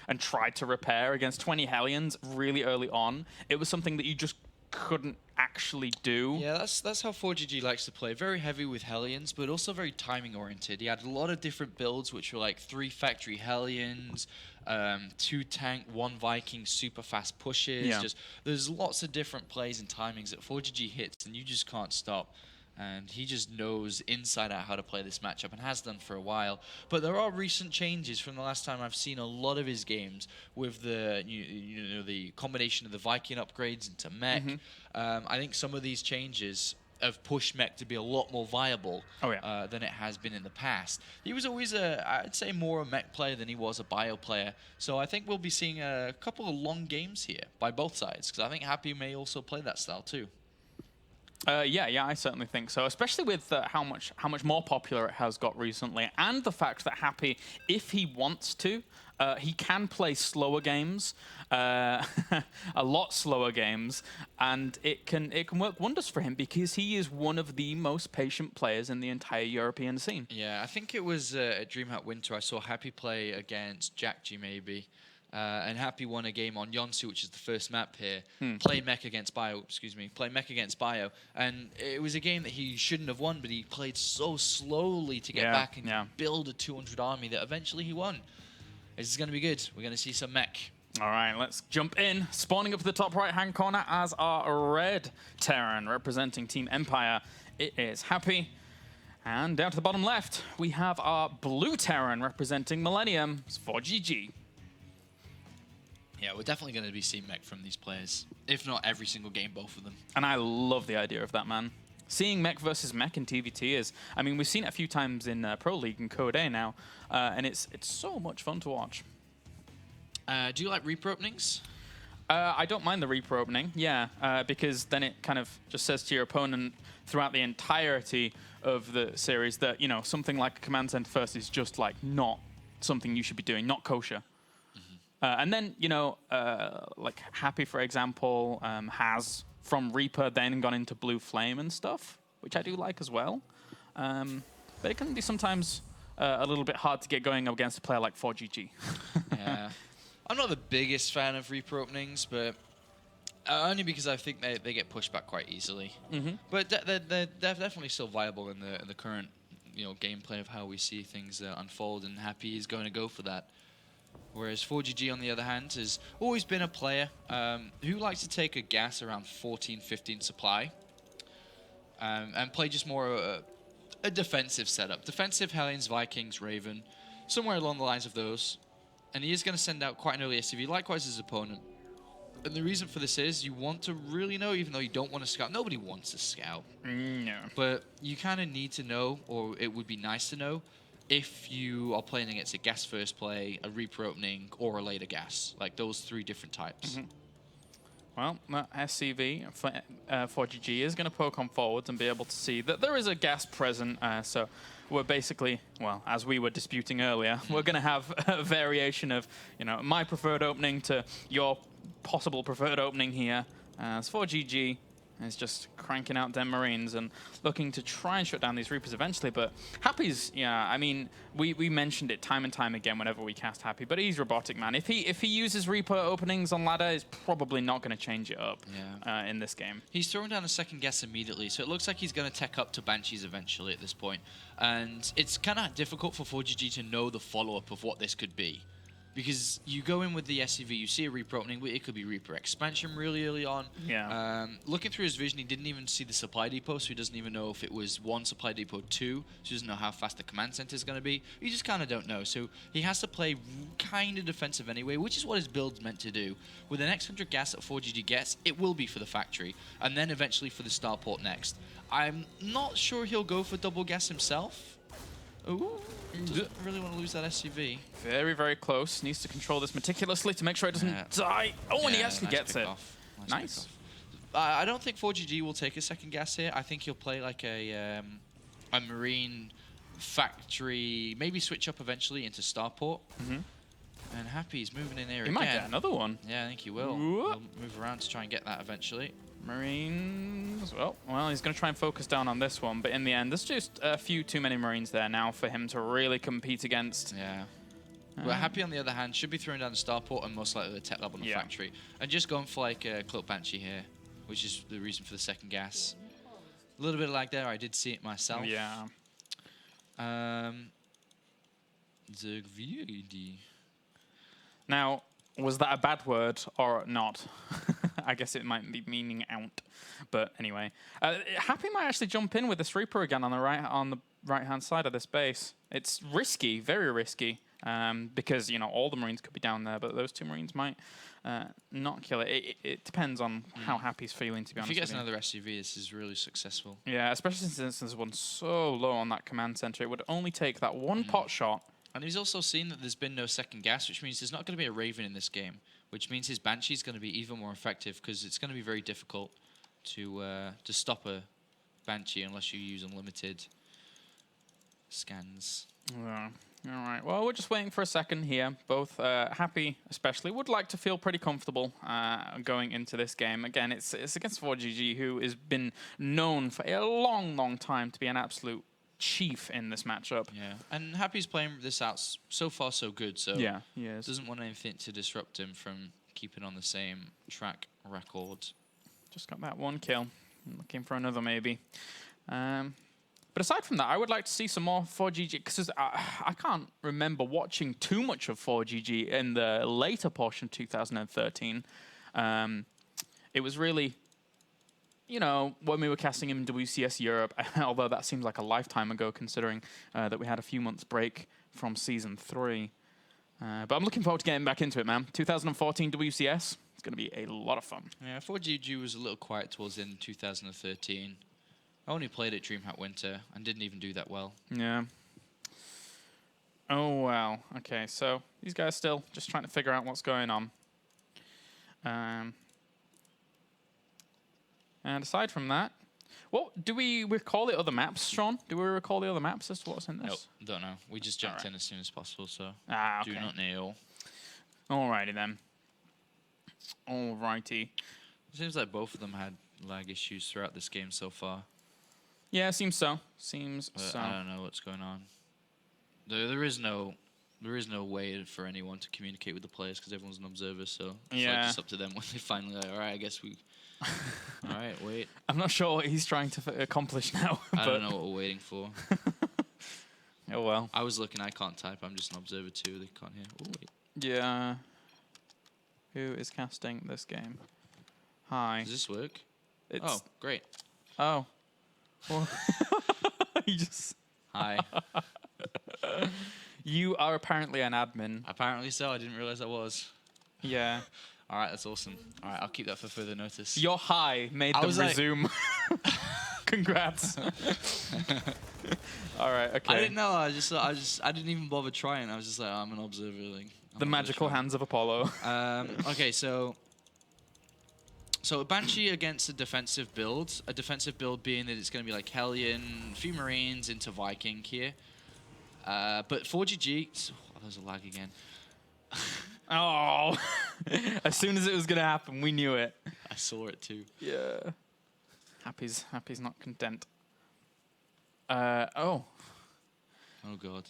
and tried to repair against 20 Hellions really early on, it was something that you just couldn't actually do. Yeah, that's how fOrGG likes to play. Very heavy with Hellions, but also very timing oriented. He had a lot of different builds, which were like 3 factory Hellions, 2 tank, 1 Viking, super fast pushes. Yeah. Just there's lots of different plays and timings that fOrGG hits, and you just can't stop. And he just knows inside out how to play this matchup and has done for a while. But there are recent changes from the last time I've seen a lot of his games with the the combination of the Viking upgrades into mech. I think some of these changes have pushed mech to be a lot more viable than it has been in the past. He was always I'd say more a mech player than he was a bio player. So I think we'll be seeing a couple of long games here by both sides, because I think Happy may also play that style too. Yeah, I certainly think so. Especially with how much more popular it has got recently, and the fact that Happy, if he wants to, he can play slower games, a lot slower games, and it can work wonders for him because he is one of the most patient players in the entire European scene. Yeah, I think it was at DreamHack Winter I saw Happy play against Jackji maybe. And Happy won a game on Yonsu, which is the first map here. Played mech against Bio, played mech against Bio. And it was a game that he shouldn't have won, but he played so slowly to get back and build a 200 army that eventually he won. This is going to be good. We're going to see some mech. All right, let's jump in. Spawning up to the top right-hand corner as our red Terran representing Team Empire. It is Happy. And down to the bottom left, we have our blue Terran representing Millennium. It's fOrGG. Yeah, we're definitely going to be seeing mech from these players. If not every single game, both of them. And I love the idea of that, man. Seeing mech versus mech in TVT is, I mean, we've seen it a few times in Pro League and Code A now, and it's so much fun to watch. Do you like Reaper openings? I don't mind the Reaper opening, because then it kind of just says to your opponent throughout the entirety of the series that, you know, something like a command center first is just like not something you should be doing, not kosher. And then, you know, like Happy, for example, has from Reaper then gone into Blue Flame and stuff, which I do like as well. But it can be sometimes a little bit hard to get going against a player like fOrGG. Yeah. I'm not the biggest fan of Reaper openings, but only because I think they get pushed back quite easily. But they're definitely still viable in the current gameplay of how we see things unfold, and Happy is going to go for that. Whereas fOrGG, on the other hand, has always been a player who likes to take a gas around 14, 15 supply and play just more a defensive setup. Defensive Hellions, Vikings, Raven, somewhere along the lines of those. And he is going to send out quite an early SCV, likewise his opponent. And the reason for this is you want to really know, even though you don't want to scout. Nobody wants to scout. No. But you kind of need to know, or it would be nice to know, if you are playing against a gas first play, a Reaper opening, or a later gas. Like those 3 different types. Well, that SCV fOrGG is going to poke on forwards and be able to see that there is a gas present. So we're basically, well, as we were disputing earlier, we're going to have a variation of, my preferred opening to your possible preferred opening here. As fOrGG is just cranking out them Marines and looking to try and shut down these Reapers eventually. But Happy's, I mean, we mentioned it time and time again whenever we cast Happy, but he's robotic, man. If he uses Reaper openings on ladder, he's probably not going to change it up in this game. He's throwing down a second guess immediately, so it looks like he's going to tech up to Banshees eventually at this point. And it's kind of difficult for fOrGG to know the follow-up of what this could be. Because you go in with the SCV, you see a Reaper opening, it could be Reaper expansion really early on. Yeah. Looking through his vision, he didn't even see the supply depot, so he doesn't even know if it was 1 supply depot, 2, so he doesn't know how fast the command center is going to be. You just kind of don't know, so he has to play kind of defensive anyway, which is what his build's meant to do. With the next 100 gas that fOrGG gets, it will be for the factory, and then eventually for the starport next. I'm not sure he'll go for double gas himself. Ooh, doesn't really want to lose that SCV. Very, very close. Needs to control this meticulously to make sure it doesn't die. Oh, and he actually gets it. Nice. I don't think fOrGG will take a second gas here. I think he'll play like a Marine factory, maybe switch up eventually into starport. And Happy's moving in there again. He might get another one. Yeah, I think he will. He'll move around to try and get that eventually. Marines, well, he's going to try and focus down on this one, but in the end, there's just a few too many Marines there now for him to really compete against. Yeah. But Happy, on the other hand, should be throwing down the starport and most likely the tech lab on the factory. And just going for like a Cloak Banshee here, which is the reason for the second gas. A little bit of lag there. I did see it myself. Yeah. Now, was that a bad word or not? I guess it might be meaning out. But anyway, Happy might actually jump in with this Reaper again on the right-hand side of this base. It's risky, very risky, because all the Marines could be down there, but those 2 Marines might not kill it. It depends on how Happy's feeling, to be honest. If he gets another SUV, this is really successful. Yeah, especially since there's one so low on that command center. It would only take that one pot shot. And he's also seen that there's been no second gas, which means there's not going to be a Raven in this game, which means his Banshee is going to be even more effective because it's going to be very difficult to stop a Banshee unless you use unlimited scans. Yeah. All right. Well, we're just waiting for a second here. Both Happy, especially, would like to feel pretty comfortable going into this game. Again, it's against fOrGG, who has been known for a long, long time to be an absolute chief in this matchup. Yeah, and Happy's playing this out so far so good, so yeah, he is. Doesn't want anything to disrupt him from keeping on the same track record. Just got that 1 kill. Looking for another maybe. But aside from that, I would like to see some more fOrGG, because I can't remember watching too much of fOrGG in the later portion of 2013. It was really, when we were casting him in WCS Europe, although that seems like a lifetime ago considering that we had a few months break from Season 3. But I'm looking forward to getting back into it, man. 2014 WCS, it's going to be a lot of fun. Yeah, fOrGG was a little quiet towards the end of 2013. I only played at DreamHack Winter and didn't even do that well. Yeah. Oh, wow. Okay, so these guys still just trying to figure out what's going on. And aside from that, do we recall the other maps, Sean? Do we recall the other maps as to what's in this? Nope, don't know. We just jumped in as soon as possible, so okay. Do not know. Alrighty then. Alrighty. It seems like both of them had lag issues throughout this game so far. Yeah, seems so. Seems so. I don't know what's going on. There is no way for anyone to communicate with the players because everyone's an observer. So it's like just up to them when they finally like, all right, I guess we. All right, wait. I'm not sure what he's trying to accomplish now. I don't know what we're waiting for. Oh well. I was looking. I can't type. I'm just an observer too. They can't hear. Oh wait. Yeah. Who is casting this game? Hi. Does this work? Oh, great. Oh. Well, you just. Hi. You are apparently an admin. Apparently so. I didn't realize I was. Yeah. All right, that's awesome. All right, I'll keep that for further notice. Your hi made them resume. Congrats. All right. Okay. I didn't know. I didn't even bother trying. I was just like, I'm an observer. Like, the magical hands of Apollo. Okay, so a Banshee against a defensive build. A defensive build being that it's going to be like Hellion, a few Marines into Viking here. But fOrGG, there's a lag again. Oh, as soon as it was going to happen, we knew it. I saw it too. Yeah. Happy's not content. Oh. Oh god.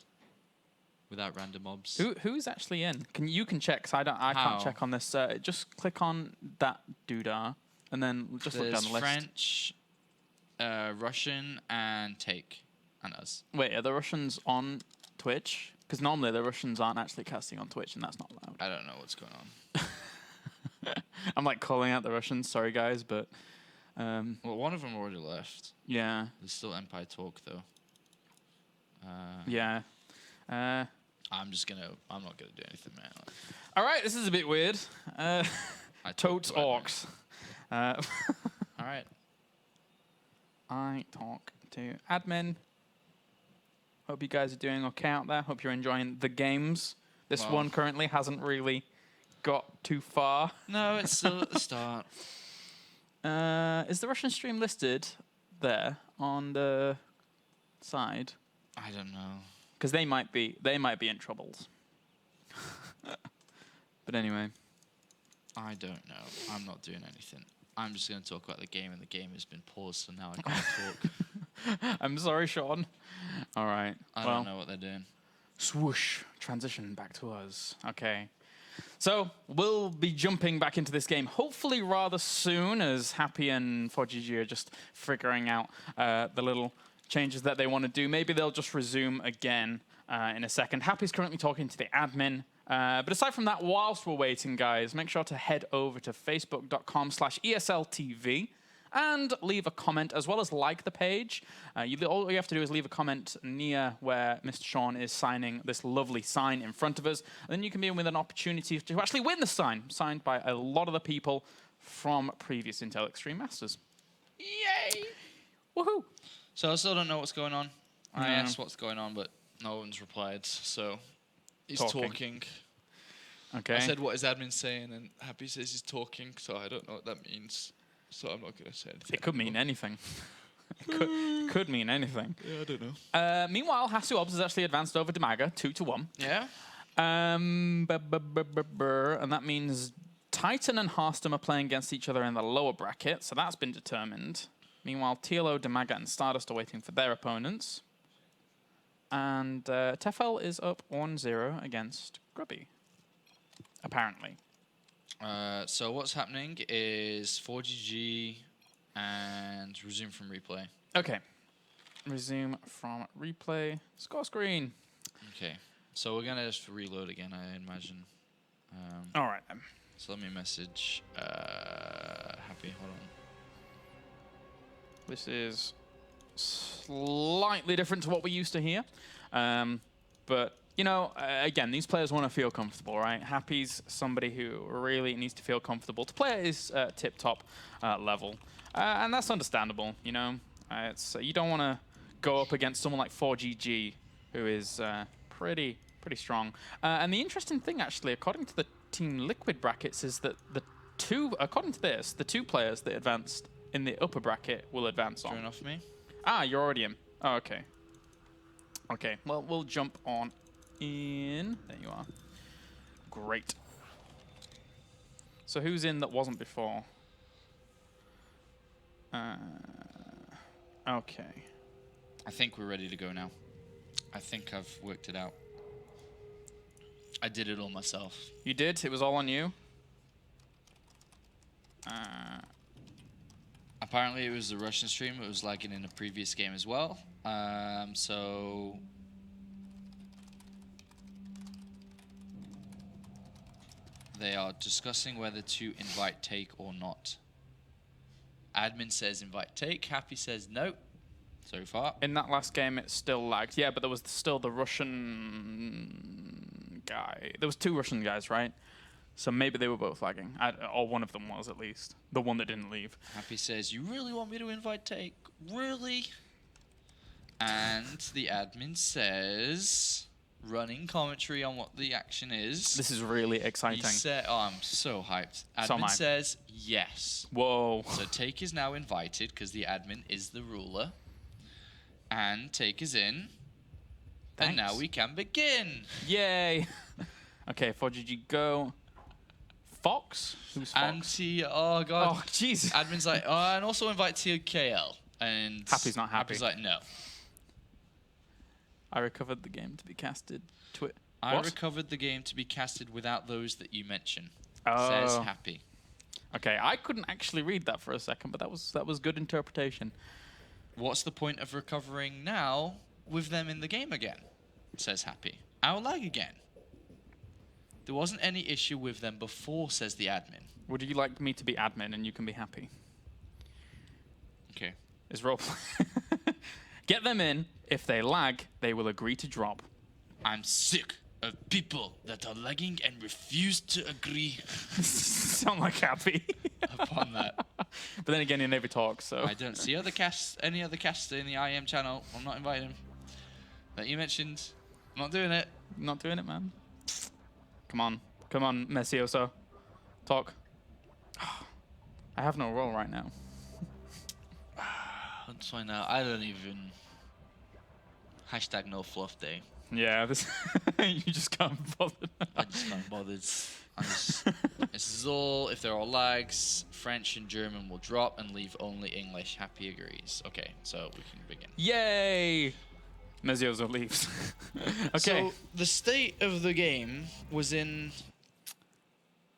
Without random mobs. Who's actually in? You can check. 'Cause I can't check on this. Just click on that doodah, and then just look down the list. French, Russian, and Take, and us. Wait, are the Russians on Twitch? Because normally the Russians aren't actually casting on Twitch, and that's not allowed. I don't know what's going on. I'm like calling out the Russians. Sorry, guys, but. Well, one of them already left. Yeah. There's still Empire Talk though. Yeah. I'm not gonna do anything, man. All right, this is a bit weird. Totes orcs. All right. I talk to admin. Hope you guys are doing okay out there. Hope you're enjoying the games. This one currently hasn't really got too far. No, it's still at the start. Is the Russian stream listed there on the side? I don't know. Because they might be in troubles. But anyway. I don't know. I'm not doing anything. I'm just going to talk about the game, and the game has been paused, so now I can't talk. I'm sorry, Sean. All right. I don't know what they're doing. Swoosh. Transition back to us. Okay. So we'll be jumping back into this game hopefully rather soon, as Happy and fOrGG are just figuring out the little changes that they want to do. Maybe they'll just resume again in a second. Happy's currently talking to the admin. But aside from that, whilst we're waiting, guys, make sure to head over to facebook.com/ESLTV and leave a comment, as well as like the page. All you have to do is leave a comment near where Mr. Sean is signing this lovely sign in front of us. And then you can be with an opportunity to actually win the sign, signed by a lot of the people from previous Intel Extreme Masters. Yay! Woohoo! So I still don't know what's going on. I asked what's going on, but no one's replied. So he's talking. Okay. I said, what is admin saying? And Happy says he's talking, so I don't know what that means. So I'm not going to say anything. It could mean anything. It could mean anything. Yeah, I don't know. Meanwhile, Hasu Obs has actually advanced over Demaga 2-1. Yeah? And that means Titan and Harstum are playing against each other in the lower bracket, so that's been determined. Meanwhile, TLO, Demaga, and Stardust are waiting for their opponents. And Tefel is up 1-0 against Grubby, apparently. So what's happening is fOrGG and resume from replay. Okay. Resume from replay. Score screen. Okay. So we're going to just reload again, I imagine. All right, then. So let me message Happy. Hold on. This is slightly different to what we used to hear. But, you know, again, these players want to feel comfortable, right? Happy's somebody who really needs to feel comfortable to play at his tip-top level. And that's understandable, you know. You don't want to go up against someone like fOrGG, who is pretty strong. And the interesting thing, actually, according to the Team Liquid brackets, is that according to this, the two players that advanced in the upper bracket will advance on. Turn off me. Ah, you're already in. Oh, okay. Okay, well, we'll jump on in. There you are. Great. So who's in that wasn't before? Okay. I think we're ready to go now. I think I've worked it out. I did it all myself. You did? It was all on you? Apparently it was the Russian stream. It was lagging in a previous game as well. So they are discussing whether to invite take or not. Admin says invite take. Happy says no. So far. In that last game, it still lagged. Yeah, but there was still the Russian guy. There was two Russian guys, right? So maybe they were both lagging. Or one of them was, at least. The one that didn't leave. Happy says, you really want me to invite take? Really? And the admin says, running commentary on what the action is. This is really exciting. He said, oh, I'm so hyped. So am I. Admin says, yes. Whoa. So take is now invited, because the admin is the ruler. And take is in. Thanks. And now we can begin. Yay. Okay, fOrGG, go. Fox? Who's Fox? Oh, God. Oh, jeez. Admin's like, oh, and also invite TKL. And Happy's not happy. Happy's like, no. I recovered the game to be casted. I recovered the game to be casted without those that you mention. Oh. Says Happy. Okay, I couldn't actually read that for a second, but that was good interpretation. What's the point of recovering now with them in the game again? Says Happy. I'll lag again. There wasn't any issue with them before, says the admin. Would you like me to be admin and you can be happy? Okay. Is roleplay. Get them in. If they lag, they will agree to drop. I'm sick of people that are lagging and refuse to agree. Sound like Happy. Upon that. But then again, he never talks, so. I don't see any other casts in the IEM channel. I'm not inviting him. That you mentioned. I'm not doing it. Not doing it, man. Come on, Messioso. Talk. I have no role right now. Let's find out. I don't even. Hashtag no fluff day. Yeah, this. You just can't bother. I just can't bother. This is all. If there are lags, French and German will drop and leave only English. Happy agrees. Okay, so we can begin. Yay! Mezioso leaves. Okay. So the state of the game was in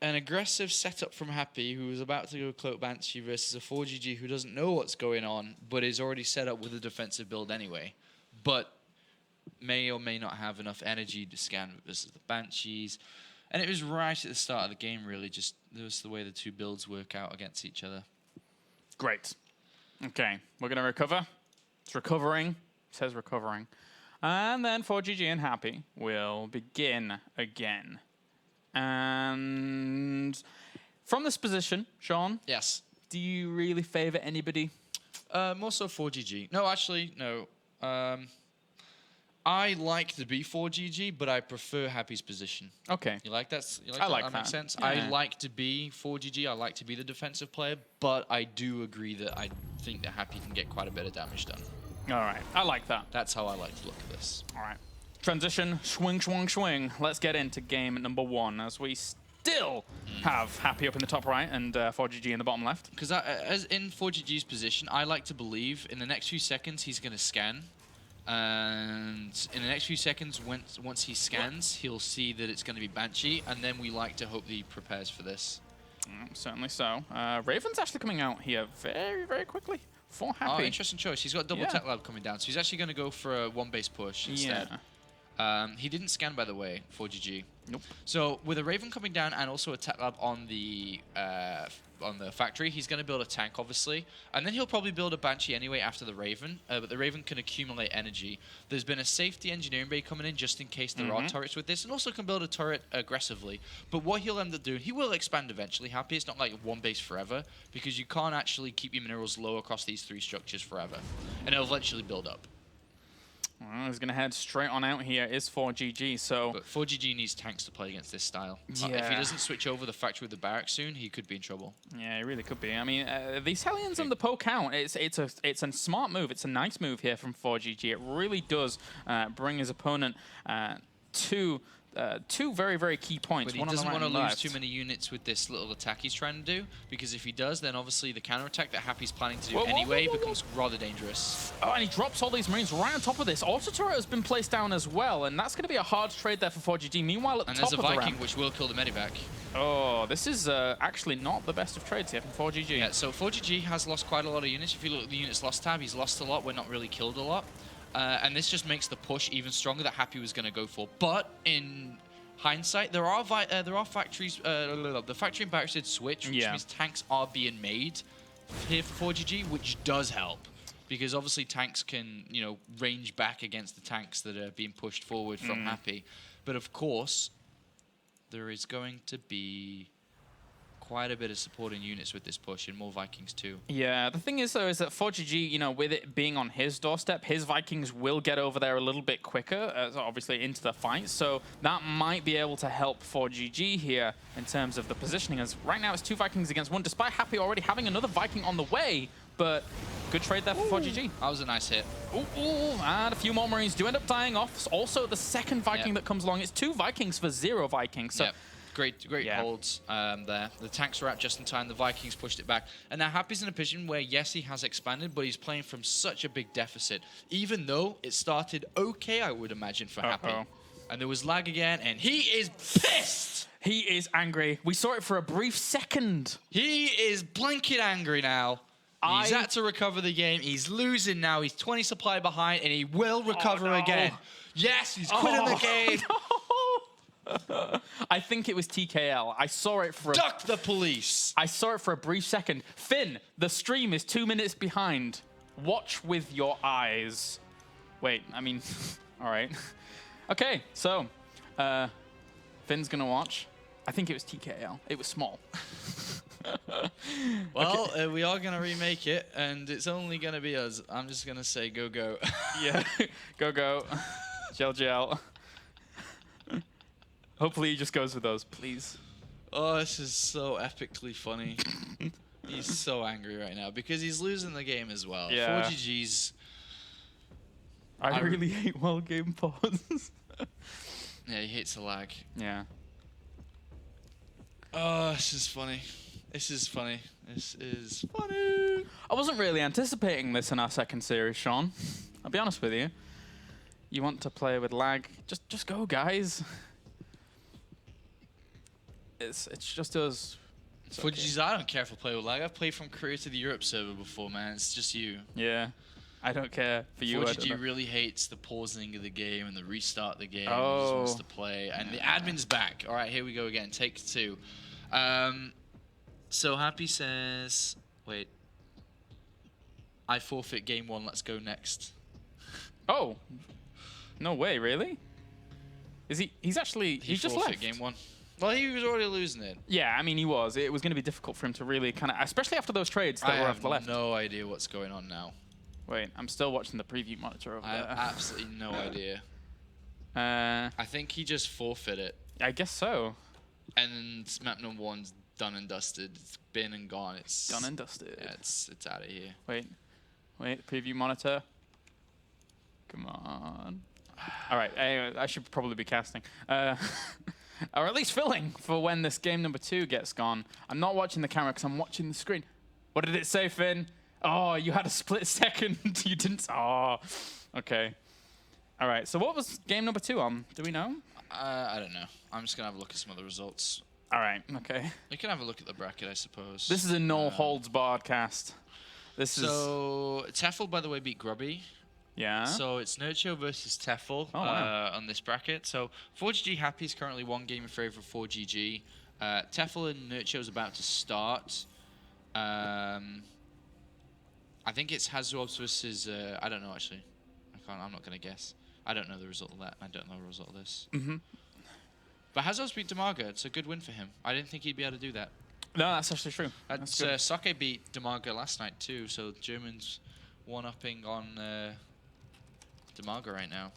an aggressive setup from Happy, who was about to go Cloak Banshee versus a fOrGG who doesn't know what's going on, but is already set up with a defensive build anyway. But may or may not have enough energy to scan versus the Banshees. And it was right at the start of the game, really. Just that was the way the two builds work out against each other. Great. Okay, we're going to recover. It's recovering. It says recovering. And then fOrGG and Happy will begin again. And from this position, Sean, Yes. do you really favor anybody? More so fOrGG. No, actually, no. I like to be fOrGG, but I prefer Happy's position. Okay. You like that? You like I that? like That that. makes sense. Yeah. I like to be fOrGG. I like to be the defensive player, but I do agree that I think that Happy can get quite a bit of damage done. All right. I like that. That's how I like to look at this. All right. Transition, swing, swing, swing. Let's get into game number 1 as we still have Happy up in the top right and fOrGG in the bottom left. Because as in fOrGG's position, I like to believe in the next few seconds he's going to scan. And in the next few seconds, once he scans, he'll see that it's going to be Banshee, and then we like to hope that he prepares for this. Certainly so. Raven's actually coming out here very, very quickly for Happy. Oh, interesting choice. He's got double Tech Lab coming down, so he's actually going to go for a one-base push instead. He didn't scan, by the way, fOrGG. Nope. So with a Raven coming down and also a Tech Lab on the factory, he's going to build a tank, obviously. And then he'll probably build a Banshee anyway after the Raven. But the Raven can accumulate energy. There's been a safety engineering bay coming in just in case there are turrets with this. And also can build a turret aggressively. But what he'll end up doing, he will expand eventually, Happy. It's not like one base forever. Because you can't actually keep your minerals low across these 3 structures forever. And it'll eventually build up. Well, he's going to head straight on out here. Is fOrGG, so... But fOrGG needs tanks to play against this style. Yeah. If he doesn't switch over the factory with the barracks soon, he could be in trouble. Yeah, he really could be. I mean, these Hellions and the poke out, it's a smart move. It's a nice move here from fOrGG. It really does bring his opponent to... two very, very key points. But he doesn't want to lose too many units with this little attack he's trying to do, because if he does, then obviously the counterattack that Happy's planning to do anyway becomes rather dangerous. Oh, and he drops all these Marines right on top of this. Auto turret has been placed down as well, and that's going to be a hard trade there for fOrGG. Meanwhile, at the top of the ramp... And there's a Viking, which will kill the medivac. Oh, this is actually not the best of trades here from fOrGG. Yeah, so fOrGG has lost quite a lot of units. If you look at the units lost tab, he's lost a lot. We're not really killed a lot. And this just makes the push even stronger that Happy was going to go for. But in... hindsight, there are factories. The factory and barracks did switch, which means tanks are being made here for fOrGG, which does help because obviously tanks can range back against the tanks that are being pushed forward from Happy. But of course, there is going to be quite a bit of supporting units with this push and more Vikings too. Yeah, the thing is though is that fOrGG, with it being on his doorstep, his Vikings will get over there a little bit quicker, obviously into the fight. So that might be able to help fOrGG here in terms of the positioning. As right now it's 2 Vikings against 1, despite Happy already having another Viking on the way. But good trade there for fOrGG. That was a nice hit. And a few more Marines do end up dying off. Also the second Viking that comes along, it's 2 Vikings for 0 Vikings. So. Great holds there. The tanks were out just in time. The Vikings pushed it back. And now Happy's in a position where, yes, he has expanded, but he's playing from such a big deficit. Even though it started okay, I would imagine, for Happy. And there was lag again, and he is pissed! He is angry. We saw it for a brief second. He is blanket angry now. He's had to recover the game. He's losing now. He's 20 supply behind, and he will recover again. Yes, he's quitting the game. No. I think it was TKL. I saw it for Duck the police. I saw it for a brief second. Finn, the stream is 2 minutes behind. Watch with your eyes. Wait, I mean, all right. Okay, so Finn's gonna watch. I think it was TKL. It was small. Well, we are gonna remake it, and it's only gonna be us. I'm just gonna say go. Yeah, go. Gel. Hopefully he just goes with those, please. Oh, this is so epically funny. He's so angry right now because he's losing the game as well. Yeah. fOrGG's... I really hate while game pauses. Yeah, he hates the lag. Yeah. Oh, this is funny. This is funny. I wasn't really anticipating this in our second series, Sean. I'll be honest with you. you want to play with lag, just go, guys. It's just us. fOrGG's, I don't care if I play with lag. I've played from Korea to the Europe server before, man. It's just you. Yeah. I don't care for you. fOrGG really hates the pausing of the game and the restart of the game. Oh. He just wants to play. And the admin's back. All right, here we go again. Take 2. So Happy says, wait. I forfeit game 1. Let's go next. Oh. No way, really? Is he? He's actually. He's just left. game 1. Well, he was already losing it. Yeah, I mean, he was. It was going to be difficult for him to really kind of, especially after those trades that were off the left. I have no idea what's going on now. Wait, I'm still watching the preview monitor over I there. have absolutely no idea. I think he just forfeit it. I guess so. And map number 1's done and dusted. It's been and gone. It's done and dusted. Yeah, it's out of here. Wait, preview monitor. Come on. All right, I should probably be casting. Or at least filling for when this game number 2 gets gone. I'm not watching the camera because I'm watching the screen. What did it say, Finn? Oh, you had a split second. You didn't. Oh, okay. All right. So what was game number 2 on? Do we know? I don't know. I'm just gonna have a look at some of the results. All right. Okay. You can have a look at the bracket, I suppose. This is a no holds barred cast. So Tefl, by the way, beat Grubby. Yeah. So it's Nurcho versus Tefl on this bracket. So fOrGG Happy is currently 1 game in favor of fOrGG. Tefl and Nurcho is about to start. I think it's Hazwobs versus I don't know actually. I'm not gonna guess. I don't know the result of that. I don't know the result of this. But Hazwobs beat Demaga. It's a good win for him. I didn't think he'd be able to do that. No, that's actually true. That's Sake beat Demaga last night too. So Germans 1-upping on Demaga right now.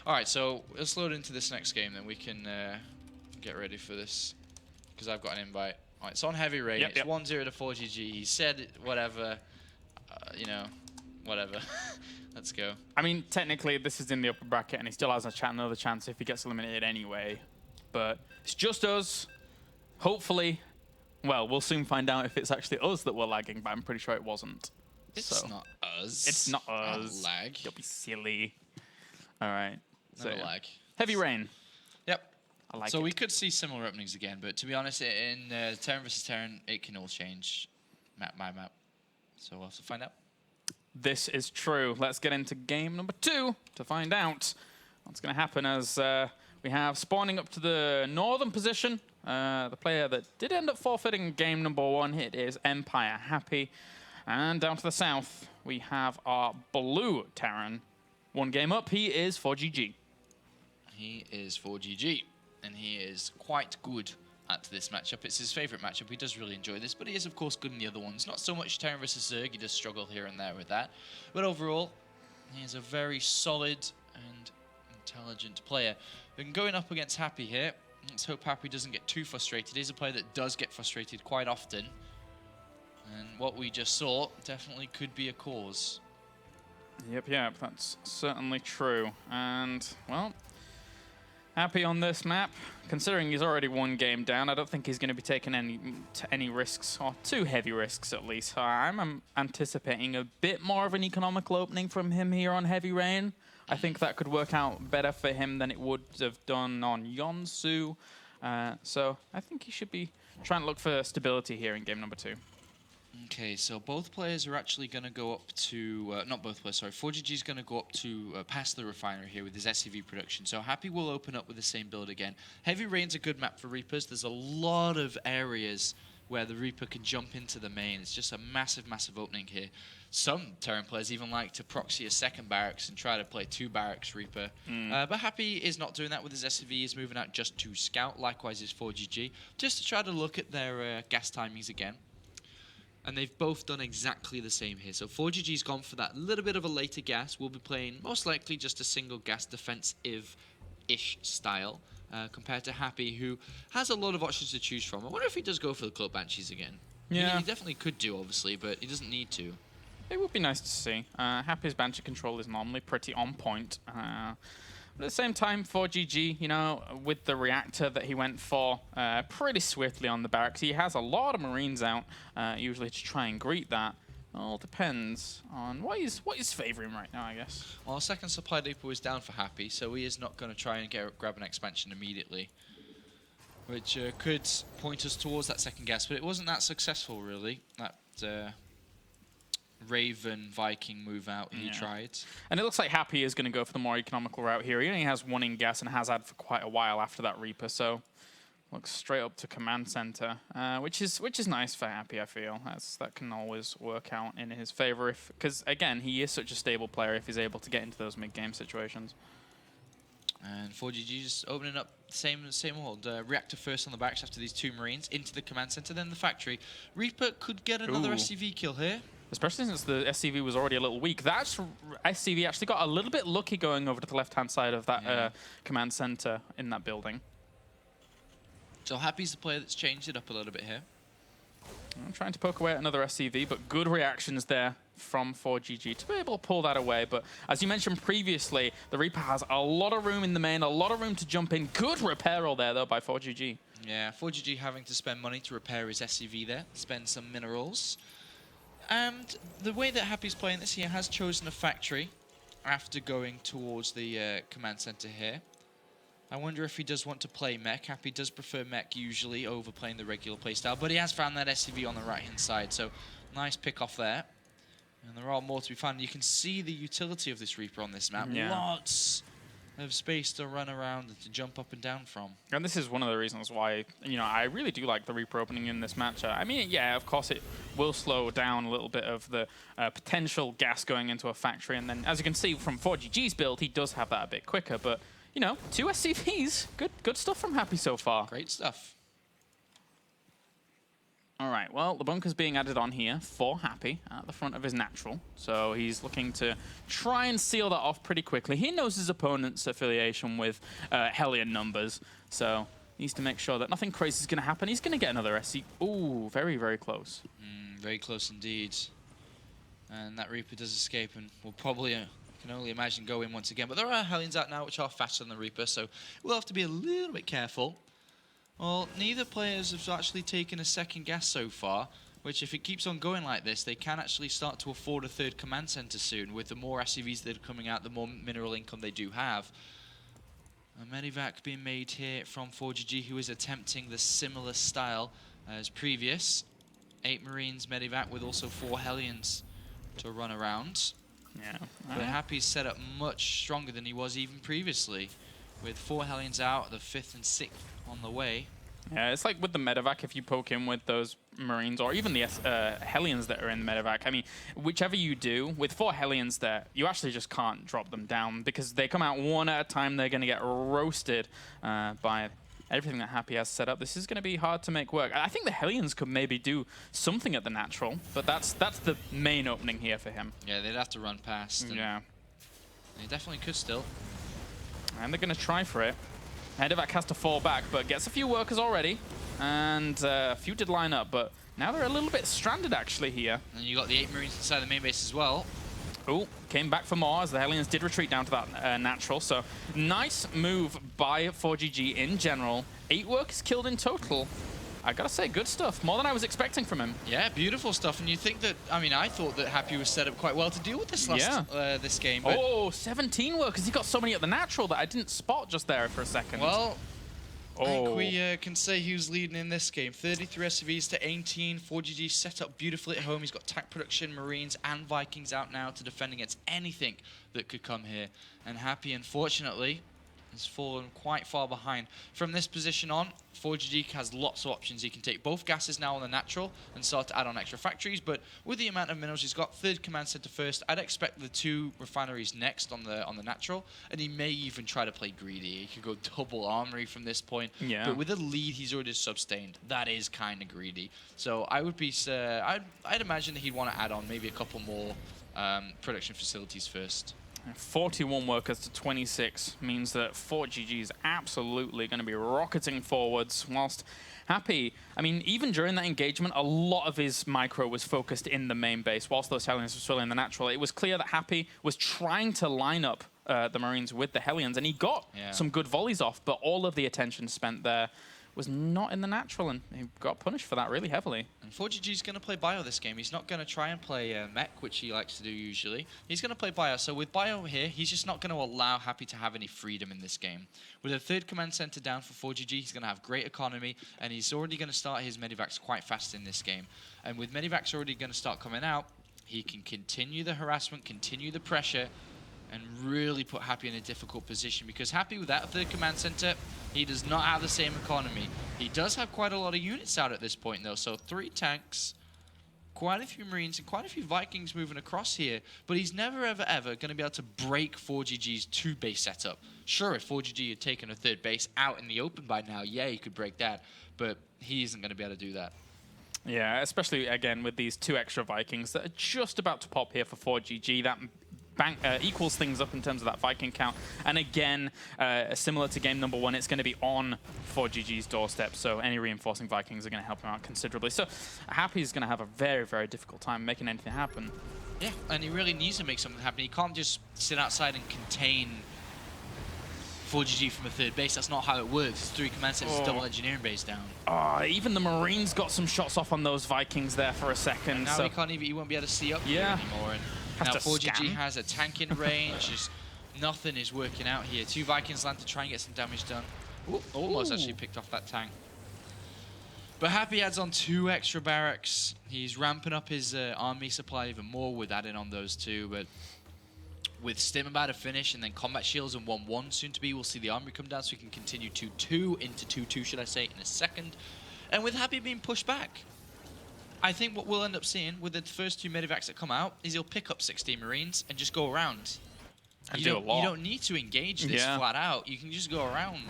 All right, so let's load into this next game. Then we can get ready for this because I've got an invite. All right, it's on Heavy Rain. It's 1-0 to fOrGG. He said whatever. You know, whatever. Let's go. I mean, technically, this is in the upper bracket, and he still has another chance if he gets eliminated anyway. But it's just us. Hopefully, well, we'll soon find out if it's actually us that were lagging, but I'm pretty sure it wasn't. It's not us. It's not us. Not lag. You'll be silly. All right. So lag. Heavy Rain. Yep. I like so it. we could see similar openings again, but to be honest, in Terran versus Terran, it can all change map by map. So we'll have to find out. This is true. Let's get into game number 2 to find out what's going to happen as we have spawning up to the northern position. The player that did end up forfeiting game number 1, it is Empire Happy. And down to the south, we have our blue Terran. 1 game up, he is fOrGG. He is fOrGG, and he is quite good at this matchup. It's his favorite matchup. He does really enjoy this, but he is, of course, good in the other ones. Not so much Terran versus Zerg. He does struggle here and there with that. But overall, he is a very solid and intelligent player. And going up against Happy here, let's hope Happy doesn't get too frustrated. He's a player that does get frustrated quite often. And what we just saw definitely could be a cause. Yep, that's certainly true. And, well, Happy on this map. Considering he's already 1 game down, I don't think he's going to be taking any risks, or too heavy risks at least. I'm anticipating a bit more of an economical opening from him here on Heavy Rain. I think that could work out better for him than it would have done on Yonsu. So I think he should be trying to look for stability here in game number 2. Okay, so both players are actually going to go up to, not both players, sorry, fOrGG is going to go up to past the Refinery here with his SCV production. So Happy will open up with the same build again. Heavy Rain's a good map for Reapers. There's a lot of areas where the Reaper can jump into the main. It's just a massive, massive opening here. Some Terran players even like to proxy a second barracks and try to play 2 barracks Reaper. But Happy is not doing that with his SCV. He's moving out just to scout. Likewise is fOrGG, just to try to look at their gas timings again. And they've both done exactly the same here. So fOrGG's gone for that little bit of a later gas. We'll be playing most likely just a single gas defensive-ish style compared to Happy, who has a lot of options to choose from. I wonder if he does go for the Cloak Banshees again. Yeah. He definitely could do, obviously, but he doesn't need to. It would be nice to see. Happy's Banshee control is normally pretty on point. But at the same time, fOrGG, you know, with the reactor that he went for pretty swiftly on the barracks, he has a lot of Marines out, usually to try and greet that. All depends on what he's favouring right now, I guess. Well, second supply depot is down for Happy, so he is not going to try and grab an expansion immediately, which could point us towards that second gas, but it wasn't that successful, really. That Raven Viking move out he tried. And it looks like Happy is going to go for the more economical route here. He only has one in gas and has had for quite a while after that Reaper, so looks straight up to command center, which is nice for Happy. I feel that can always work out in his favor, because again he is such a stable player if he's able to get into those mid-game situations. And fOrGG just opening up same old reactor first on the backs after these 2 Marines into the command center, then the factory. Reaper could get another SCV kill here. Especially since the SCV was already a little weak. That SCV actually got a little bit lucky going over to the left-hand side of that command center in that building. So Happy's the player that's changed it up a little bit here. I'm trying to poke away at another SCV, but good reactions there from fOrGG to be able to pull that away. But as you mentioned previously, the Reaper has a lot of room in the main, a lot of room to jump in. Good repair all there, though, by fOrGG. Yeah, fOrGG having to spend money to repair his SCV there, spend some minerals. And the way that Happy's playing this, he has chosen a factory after going towards the command center here. I wonder if he does want to play mech. Happy does prefer mech usually over playing the regular playstyle, but he has found that SCV on the right-hand side, so nice pick off there. And there are more to be found. You can see the utility of this Reaper on this map. Yeah. Lots of space to run around and to jump up and down from. And this is one of the reasons why, I really do like the Reaper opening in this matchup. I mean, yeah, of course it will slow down a little bit of the potential gas going into a factory, and then as you can see from fOrGG's build, he does have that a bit quicker, but 2 SCVs. Good stuff from Happy so far. Great stuff. All right, well, the bunker's being added on here for Happy at the front of his natural. So he's looking to try and seal that off pretty quickly. He knows his opponent's affiliation with Hellion numbers, so he needs to make sure that nothing crazy is going to happen. He's going to get another SC. Ooh, very, very close. Very close indeed. And that Reaper does escape and will probably... can only imagine go in once again. But there are Hellions out now which are faster than the Reaper, so we'll have to be a little bit careful. Well, neither players have actually taken a second gas so far, which if it keeps on going like this, they can actually start to afford a third command center soon. With the more SCVs that are coming out, the more mineral income they do have. A medivac being made here from fOrGG, who is attempting the similar style as previous. 8 Marines medivac with also 4 Hellions to run around. Yeah. But Happy's set up much stronger than he was even previously, with 4 Hellions out, the 5th and 6th on the way. Yeah, it's like with the medevac, if you poke in with those Marines, or even the Hellions that are in the medevac, I mean, whichever you do, with 4 Hellions there, you actually just can't drop them down, because they come out one at a time, they're going to get roasted by everything that Happy has set up. This is going to be hard to make work. I think the Hellions could maybe do something at the natural, but that's the main opening here for him. Yeah, they'd have to run past. Yeah. They definitely could still. And they're going to try for it. Medevac has to fall back, but gets a few workers already. And a few did line up, but now they're a little bit stranded actually here. And you got the 8 Marines inside the main base as well. Oh, came back for more as the Hellions did retreat down to that natural. So nice move by fOrGG in general. 8 workers killed in total. I gotta say, good stuff. More than I was expecting from him. Yeah, beautiful stuff. And you think that, I mean, I thought that Happy was set up quite well to deal with this this game. But oh, 17 workers. He got so many at the natural that I didn't spot just there for a second. Well, I think we can say he was leading in this game. 33 SCVs to 18. fOrGG set up beautifully at home. He's got tank production, Marines, and Vikings out now to defend against anything that could come here. And Happy, unfortunately, has fallen quite far behind. From this position on, fOrGG has lots of options. He can take both gases now on the natural and start to add on extra factories, but with the amount of minerals he's got, 3rd command center first, I'd expect the 2 refineries next on the natural, and he may even try to play greedy. He could go double armory from this point, but with a lead he's already sustained, that is kind of greedy. So I would be, I'd imagine that he'd want to add on maybe a couple more production facilities first. 41 workers to 26 means that fOrGG is absolutely going to be rocketing forwards, whilst Happy, I mean, even during that engagement, a lot of his micro was focused in the main base, whilst those Hellions were still in the natural. It was clear that Happy was trying to line up the Marines with the Hellions, and he got some good volleys off, but all of the attention spent there was not in the natural, and he got punished for that really heavily. And fOrGG's going to play Bio this game. He's not going to try and play Mech, which he likes to do usually. He's going to play Bio. So with Bio here, he's just not going to allow Happy to have any freedom in this game. With a third command center down for fOrGG, he's going to have great economy, and he's already going to start his medivacs quite fast in this game. And with medivacs already going to start coming out, he can continue the harassment, continue the pressure, and really put Happy in a difficult position, because Happy without a third command center, he does not have the same economy. He does have quite a lot of units out at this point though, so 3 tanks, quite a few Marines, and quite a few Vikings moving across here, but he's never ever going to be able to break fOrGG's 2-base setup. Sure, if fOrGG had taken a 3rd base out in the open by now, yeah, he could break that, but he isn't going to be able to do that. Yeah, especially again with these 2 extra Vikings that are just about to pop here for fOrGG. That equals things up in terms of that Viking count. And again, similar to game number 1, it's going to be on fOrGG's doorstep, so any reinforcing Vikings are going to help him out considerably. So Happy's going to have a very, very difficult time making anything happen. Yeah, and he really needs to make something happen. He can't just sit outside and contain fOrGG from a 3rd base. That's not how it works. 3 command centers, double engineering base down. Even the Marines got some shots off on those Vikings there for a second. And now he won't be able to see up here anymore. And now fOrGG has a tank in range. Just nothing is working out here. 2 Vikings land to try and get some damage done. Ooh, almost actually picked off that tank. But Happy adds on 2 extra barracks. He's ramping up his army supply even more with adding on those 2. But with Stim about to finish and then combat shields and 1-1 soon to be, we'll see the army come down so we can continue 2-2 into 2-2, should I say, in a second. And with Happy being pushed back, I think what we'll end up seeing with the first 2 medivacs that come out is he'll pick up 16 Marines and just go around. And do a lot. You don't need to engage this flat out. You can just go around.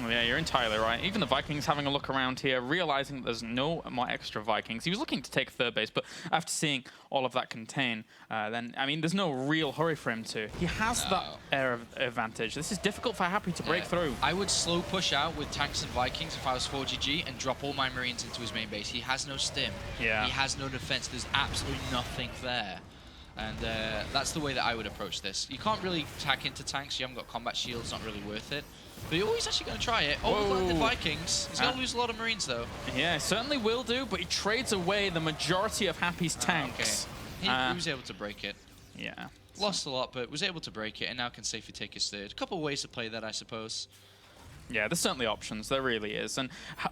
Yeah, you're entirely right. Even the Vikings having a look around here, realizing that there's no more extra Vikings. He was looking to take 3rd base, but after seeing all of that contain, then, I mean, there's no real hurry for him to. He has that air of advantage. This is difficult for Happy to break through. I would slow push out with tanks and Vikings if I was fOrGG and drop all my Marines into his main base. He has no stim. Yeah. He has no defense. There's absolutely nothing there. And that's the way that I would approach this. You can't really tack into tanks. You haven't got combat shields. Not really worth it. But he's actually going to try it. Overlanded Vikings. He's going to lose a lot of Marines, though. Yeah, certainly will do, but he trades away the majority of Happy's tanks. Okay. He was able to break it. Yeah. Lost a lot, but was able to break it, and now can safely take his 3rd. A couple of ways to play that, I suppose. Yeah, there's certainly options. There really is. And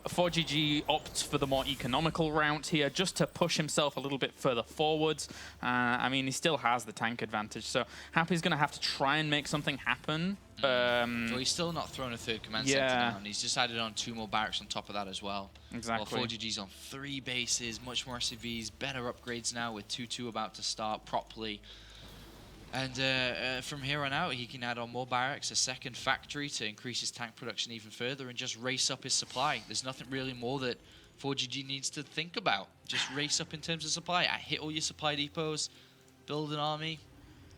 fOrGG opts for the more economical route here just to push himself a little bit further forwards. I mean, he still has the tank advantage, so Happy's going to have to try and make something happen. So he's still not thrown a 3rd command center down. He's just added on 2 more barracks on top of that as well. Exactly. While fOrGG's on 3 bases, much more SCVs, better upgrades now with 2-2 about to start properly. And from here on out, he can add on more barracks, a 2nd factory to increase his tank production even further and just race up his supply. There's nothing really more that fOrGG needs to think about. Just race up in terms of supply. Hit all your supply depots, build an army,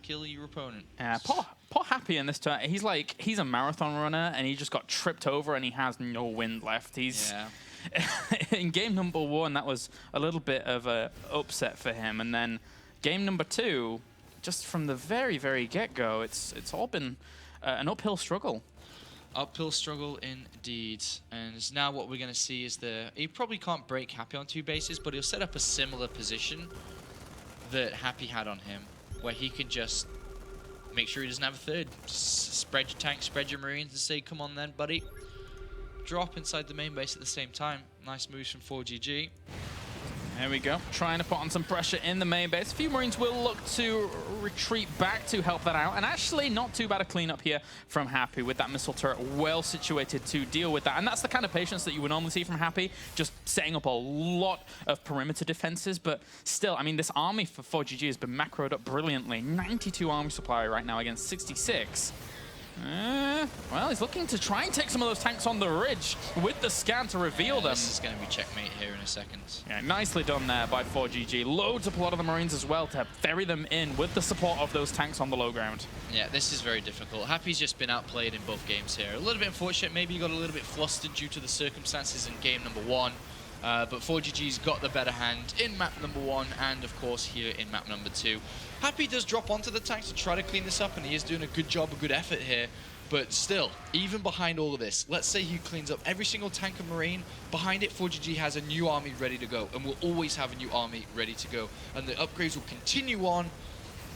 kill your opponent. Poor Happy in this turn. He's a marathon runner, and he just got tripped over, and he has no wind left. In game number 1, that was a little bit of a upset for him, and then game number 2, just from the very, very get-go, it's all been an uphill struggle. Uphill struggle indeed. And now what we're going to see is he probably can't break Happy on 2 bases, but he'll set up a similar position that Happy had on him, where he can just make sure he doesn't have a 3rd. Just spread your tanks, spread your Marines, and say, come on then, buddy. Drop inside the main base at the same time. Nice moves from fOrGG. There we go, trying to put on some pressure in the main base. A few Marines will look to retreat back to help that out. And actually, not too bad a cleanup here from Happy with that missile turret well situated to deal with that. And that's the kind of patience that you would normally see from Happy, just setting up a lot of perimeter defenses. But still, I mean, this army for fOrGG has been macroed up brilliantly. 92 army supply right now against 66. Well, he's looking to try and take some of those tanks on the ridge with the scan to reveal them. This is going to be checkmate here in a second. Yeah, nicely done there by fOrGG. Loads up a lot of the Marines as well to ferry them in with the support of those tanks on the low ground. Yeah, this is very difficult. Happy's just been outplayed in both games here. A little bit unfortunate. Maybe he got a little bit flustered due to the circumstances in game number 1. But fOrGG's got the better hand in map number 1 and, of course, here in map number 2. Happy does drop onto the tanks to try to clean this up, and he is doing a good job, a good effort here. But still, even behind all of this, let's say he cleans up every single tank and marine. Behind it, fOrGG has a new army ready to go, and will always have a new army ready to go. And the upgrades will continue on.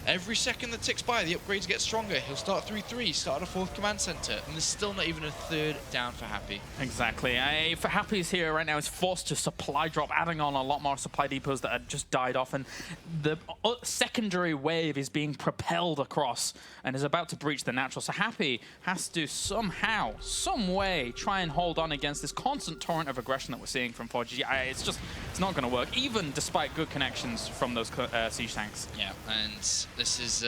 Every second that ticks by, the upgrades get stronger. He'll start through 3, start a 4th command center, and there's still not even a 3rd down for Happy. Exactly. For Happy's here right now is forced to supply drop, adding on a lot more supply depots that had just died off, and the secondary wave is being propelled across and is about to breach the natural. So Happy has to somehow, some way, try and hold on against this constant torrent of aggression that we're seeing from fOrGG. It's not going to work, even despite good connections from those siege tanks. Yeah, and this is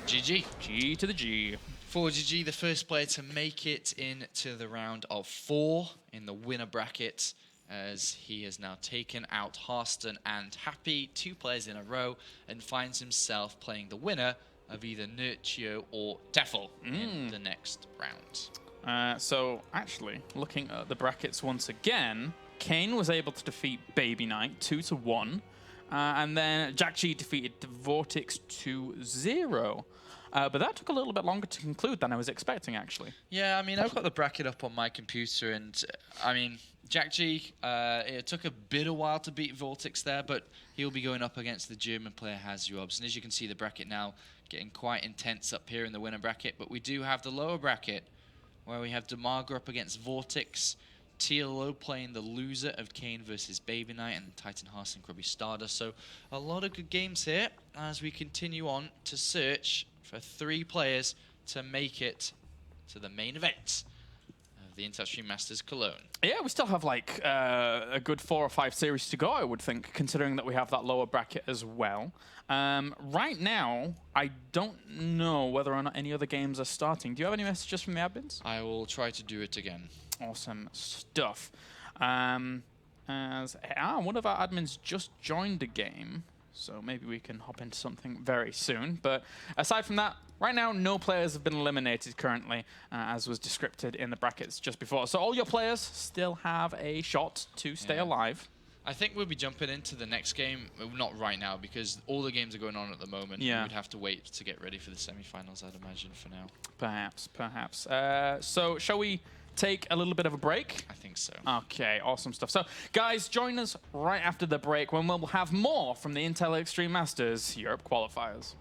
GG. G to the G. fOrGG, the first player to make it into the round of 4 in the winner bracket, as he has now taken out Harston and Happy, 2 players in a row, and finds himself playing the winner of either Nurtio or Tefl in the next round. So, actually, looking at the brackets once again, Kane was able to defeat Baby Knight 2-1. And then Jack G defeated Vortex 2-0. But that took a little bit longer to conclude than I was expecting, actually. Yeah, I mean, I've got the bracket up on my computer, and I mean, Jack G, it took a bit of while to beat Vortex there, but he'll be going up against the German player Hazjobs. And as you can see, the bracket now getting quite intense up here in the winner bracket. But we do have the lower bracket, where we have Demaga up against Vortex, TLO playing the loser of Kane versus Baby Knight, and Titan Hearts and Grubby Stardust. So a lot of good games here as we continue on to search for 3 players to make it to the main event of the Intel Stream Masters Cologne. Yeah, we still have like a good 4 or 5 series to go, I would think, considering that we have that lower bracket as well. Right now, I don't know whether or not any other games are starting. Do you have any messages from the admins? I will try to do it again. Awesome stuff. One of our admins just joined the game, so maybe we can hop into something very soon. But aside from that, right now, no players have been eliminated currently, as was descripted in the brackets just before. So all your players still have a shot to stay alive. I think we'll be jumping into the next game, not right now, because all the games are going on at the moment. Yeah. We'd have to wait to get ready for the semi-finals, I'd imagine, for now. Perhaps. So shall we take a little bit of a break? I think so. Okay, awesome stuff. So, guys, join us right after the break when we'll have more from the Intel Extreme Masters Europe qualifiers.